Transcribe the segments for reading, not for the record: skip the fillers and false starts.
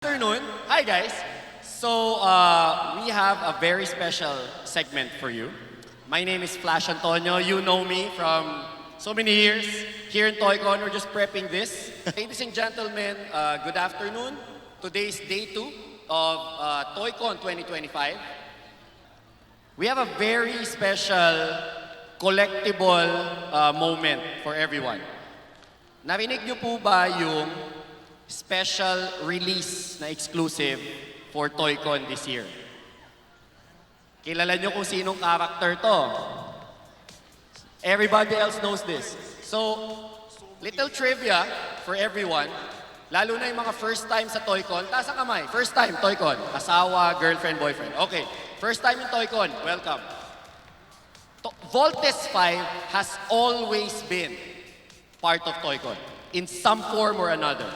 Afternoon. Hi guys. So we have a very special segment for you. My name is Flash Antonio. You know me from so many years here in ToyCon. We're just prepping this. Ladies and gentlemen, good afternoon. Today is day 2 of ToyCon 2025. We have a very special collectible moment for everyone. Narinig niyo po ba yung special release na exclusive for ToyCon this year? Kilala nyo kung sinong character to. Everybody else knows this. So, little trivia for everyone. Lalo na yung mga first time sa ToyCon. Taas ang kamay. First time, ToyCon. Asawa, girlfriend, boyfriend. Okay. First time in ToyCon. Welcome. Voltes 5 has always been part of ToyCon in some form or another.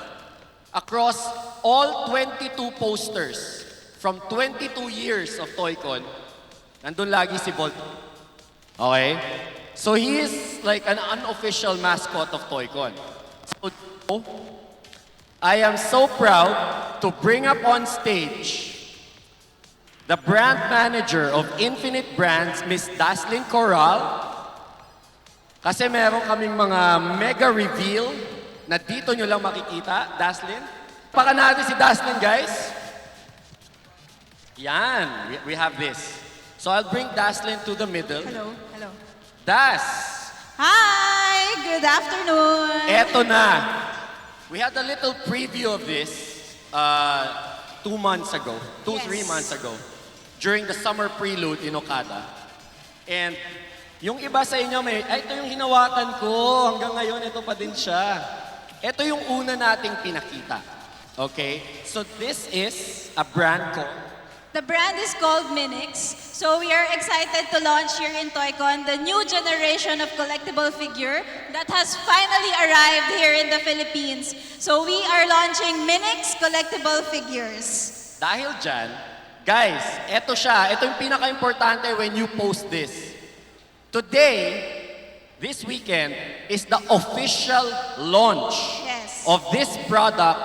Across all 22 posters from 22 years of ToyCon, nandun lagi si Volt. Okay? So he is like an unofficial mascot of ToyCon. So I am so proud to bring up on stage the brand manager of Infinite Brands, Miss Daslin Corral. Kasi meron kaming mga mega reveal na dito nyo lang makikita, Daslin. Pakan natin si Daslin, guys. Yan, we have this. So I'll bring Daslin to the middle. Hello, hello. Das! Hi, good afternoon. Eto na. We had a little preview of this 2 months ago, 3 months ago, during the summer prelude in Okada. And yung iba sa inyo ito yung hinawakan ko, hanggang ngayon ito pa din siya. Ito yung una nating pinakita. Okay? So this is a brand called... The brand is called Minix. So we are excited to launch here in ToyCon the new generation of collectible figure that has finally arrived here in the Philippines. So we are launching Minix collectible figures. Dahil dyan, guys, ito siya. Ito yung pinaka-importante when you post this. Today, this weekend, is the official launch of this product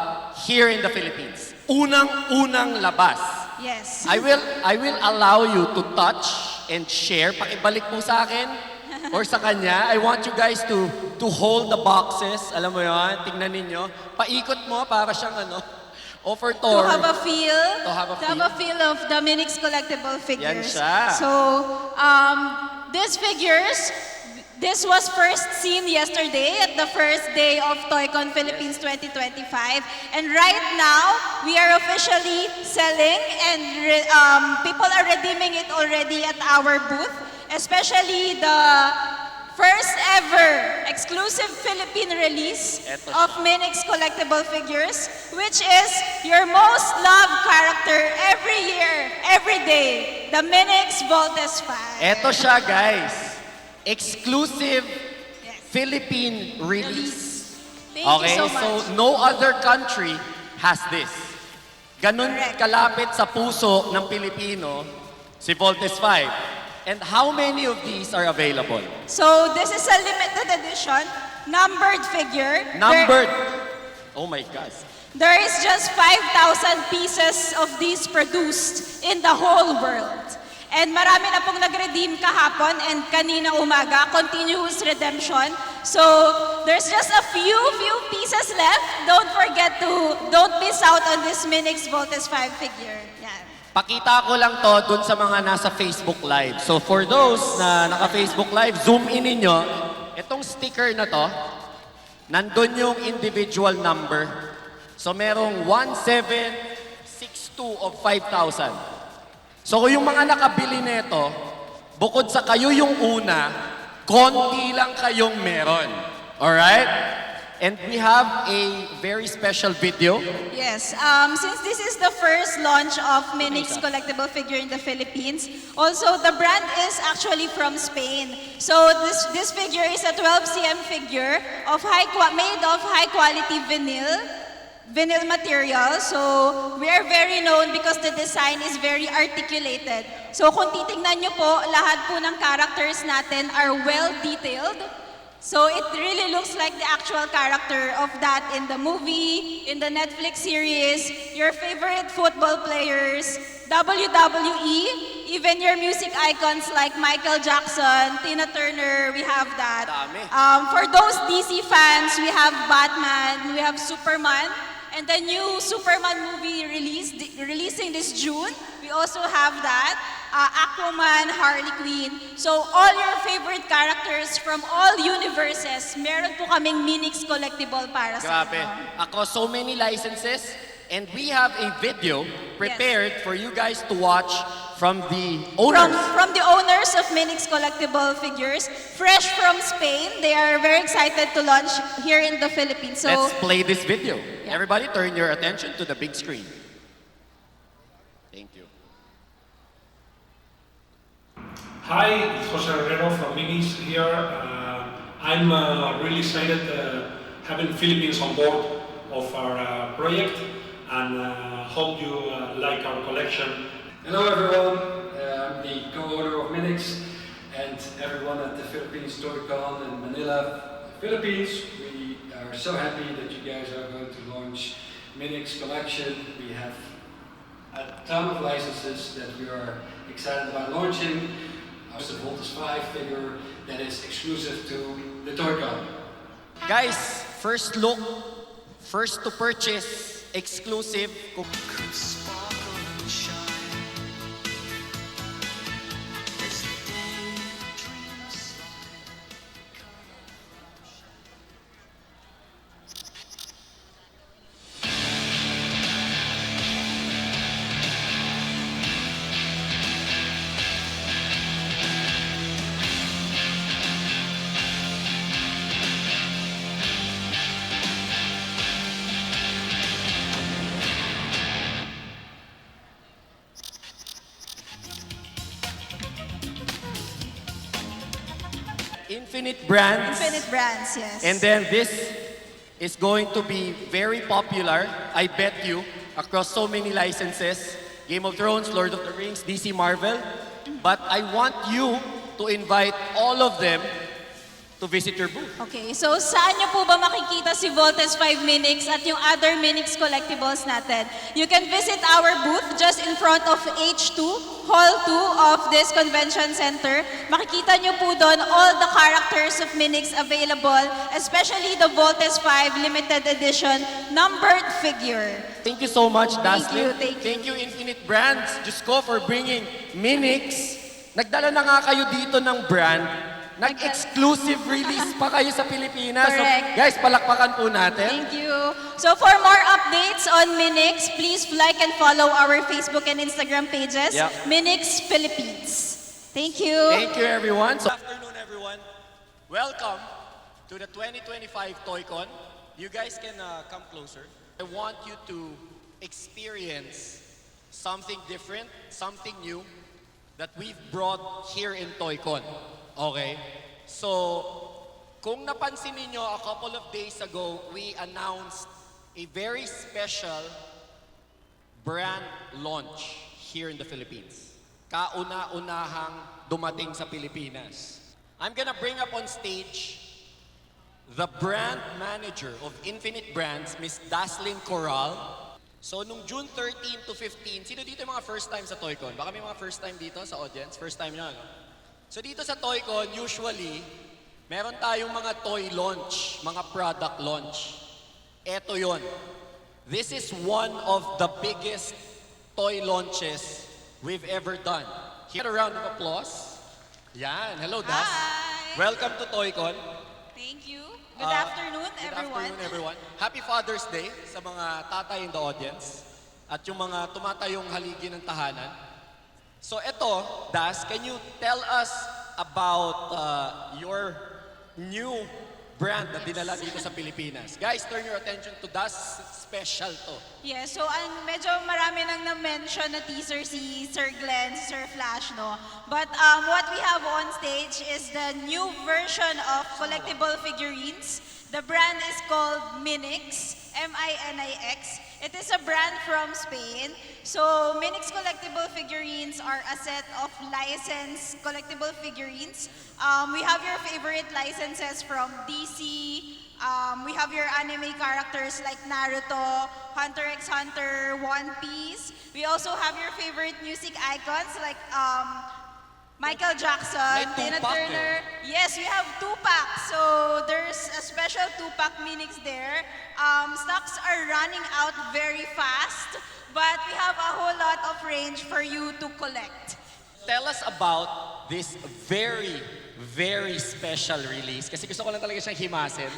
here in the Philippines. Unang-unang labas. Yes. I will allow you to touch and share. Pakibalik mo sa akin or sa kanya. I want you guys to hold the boxes. Alam mo yun, tingnan ninyo. Paikot mo para siyang offertory. To have a feel. To have a feel of the Minix collectible figures. Yan siya. So, these figures, this was first seen yesterday at the first day of ToyCon Philippines 2025. And right now, we are officially selling and people are redeeming it already at our booth. Especially the first ever exclusive Philippine release of Minix collectible figures, which is your most loved character every year, every day, the Minix Voltes 5. Eto siya, guys. Exclusive Philippine release. Thank you so much. So no other country has this. Ganun kalapit sa puso ng Pilipino si Voltes 5. And how many of these are available? So this is a limited edition, numbered figure. Numbered. Oh my gosh. There is just 5,000 pieces of these produced in the whole world. And marami na pong nag-redeem kahapon and kanina umaga, continuous redemption. So, there's just a few pieces left. Don't miss out on this Minix Voltes 5 figure. Yan. Pakita ko lang to dun sa mga nasa Facebook Live. So, for those na naka-Facebook Live, zoom in ninyo. Itong sticker na to, nandun yung individual number. So, merong 1762 of 5,000. So kung yung mga nakabili nito, bukod sa kayo yung una, konti lang kayong meron. Alright? And we have a very special video. Yes. Since this is the first launch of Minix collectible figure in the Philippines, also the brand is actually from Spain. So this figure is a 12 cm figure of made of high quality vinyl material. So, we are very known because the design is very articulated. So, kung titingnan nyo po, lahat po ng characters natin are well detailed. So it really looks like the actual character of that in the movie, in the Netflix series, your favorite football players, WWE, even your music icons like Michael Jackson, Tina Turner, we have that. Dami. For those DC fans, we have Batman, we have Superman, and the new Superman movie releasing this June, we also have that. Aquaman, Harley Quinn. So all your favorite characters from all universes, meron po kaming Minix collectible para sa Grabe. inyo. Across so many licenses, and we have a video prepared for you guys to watch from the owners. From the owners of Minix collectible figures, fresh from Spain. They are very excited to launch here in the Philippines. So Let's play this video. Yeah. Everybody turn your attention to the big screen. Thank you. Hi, it's Jose Herrero from Minis here. I'm really excited having Philippines on board of our project and hope you like our collection. Hello everyone, I'm the co-owner of Minix and everyone at the Philippines ToyCon in Manila, Philippines. We are so happy that you guys are going to launch Minix collection. We have a ton of licenses that we are excited about launching. The Voltes 5 figure that is exclusive to the ToyCon. Guys, first look, first to purchase, exclusive. Infinite brands. Infinite brands, yes. And then this is going to be very popular, I bet you, across so many licenses. Game of Thrones, Lord of the Rings, DC Marvel. But I want you to invite all of them to visit your booth. Okay, so saan niyo po ba makikita si Voltes 5 Minix at yung other Minix collectibles natin? You can visit our booth just in front of H2, Hall 2 of this convention center. Makikita niyo po doon all the characters of Minix available, especially the Voltes 5 limited edition numbered figure. Thank you so much, Dasley. Thank you. Infinite Brands. Diyos ko, for bringing Minix. Nagdala na nga kayo dito ng brand. Nag-exclusive release pa kayo sa Pilipinas. So, Correct. guys, palakpakan po natin. Thank you. So for more updates on Minix, please like and follow our Facebook and Instagram pages, Yeah. Minix Philippines. Thank you. Thank you, everyone. Good afternoon, everyone. Welcome to the 2025 ToyCon. You guys can come closer. I want you to experience something different, something new that we've brought here in ToyCon. Okay? So, kung napansin niyo a couple of days ago, we announced a very special brand launch here in the Philippines. Kauna-unahang dumating sa Pilipinas. I'm gonna bring up on stage the brand manager of Infinite Brands, Miss Daslin Coral. So, nung June 13 to 15, sino dito yung mga first time sa ToyCon? Baka may mga first time dito sa audience? First time nyo, no? So, dito sa ToyCon, usually, meron tayong mga toy launch, mga product launch. Eto yon. This is one of the biggest toy launches we've ever done. Here, a round of applause. Yan. Hello, Das. Hi. Welcome to ToyCon. Thank you. Good afternoon, Good everyone. afternoon, everyone. Happy Father's Day sa mga tatay in the audience at yung mga tumatayong haligi ng tahanan. So eto, Das, can you tell us about your new brand na dinala dito sa Pilipinas? Guys, turn your attention to Das. Special to. Yeah, so ang medyo marami nang na-mention na teaser si Sir Glenn, si Sir Flash, no? But what we have on stage is the new version of collectible figurines. The brand is called Minix, M-I-N-I-X. It is a brand from Spain. So Minix collectible figurines are a set of licensed collectible figurines. We have your favorite licenses from DC. We have your anime characters like Naruto, Hunter x Hunter, One Piece. We also have your favorite music icons like Michael Jackson, May Tina Tupac Turner. Yes, we have Tupac. So there's a special Tupac Minix there. Stocks are running out very fast, but we have a whole lot of range for you to collect. Tell us about this very, very special release. Kasi gusto ko lang talaga siyang himasin.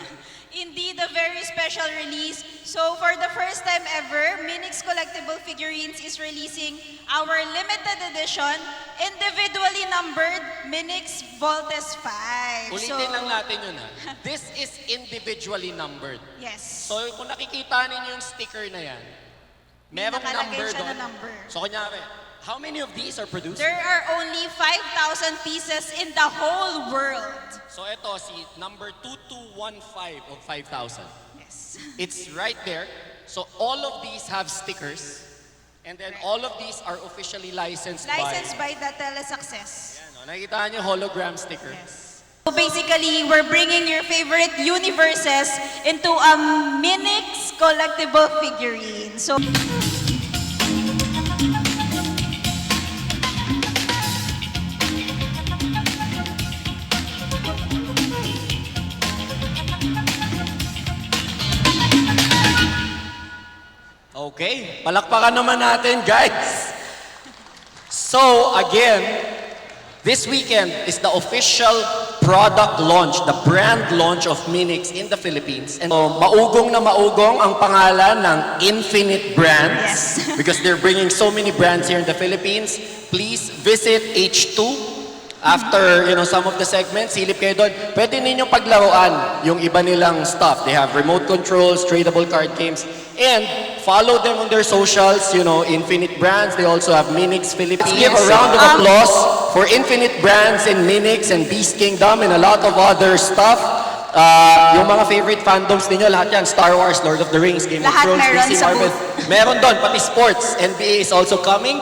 Indeed, a very special release. So for the first time ever, Minix Collectible Figurines is releasing our limited edition, individually numbered Minix Voltes 5. Ulitin lang natin yun ha. This is individually numbered. Yes. So kung nakikita ninyo yung sticker na yan, merong nakalagay number siya doon. na number. So kunyari, how many of these are produced? There are only 5,000 pieces in the whole world. So ito, si number 2215 of 5,000. Yes. It's right there. So all of these have stickers. And then all of these are officially licensed, Licensed by the Telesuccess. Ayan, nakikita niyo hologram sticker. Yes. So basically, we're bringing your favorite universes into a Minix collectible figurine. So Okay, palakpakan naman natin, guys. So, again, this weekend is the official product launch, the brand launch of Minix in the Philippines. And so, maugong na maugong ang pangalan ng Infinite Brands Yes. because they're bringing so many brands here in the Philippines. Please visit H2 after, some of the segments, silip kayo doon. Pwede ninyong paglaruan yung iba nilang stuff. They have remote controls, tradable card games, and follow them on their socials, Infinite Brands. They also have Minix Philippines. Let's give a round of applause for Infinite Brands and Minix and Beast Kingdom and a lot of other stuff. Yung mga favorite fandoms ninyo, lahat yan, Star Wars, Lord of the Rings, Game of Lahat Thrones, meron DC, sa Marvel. Meron doon, pati sports. NBA is also coming.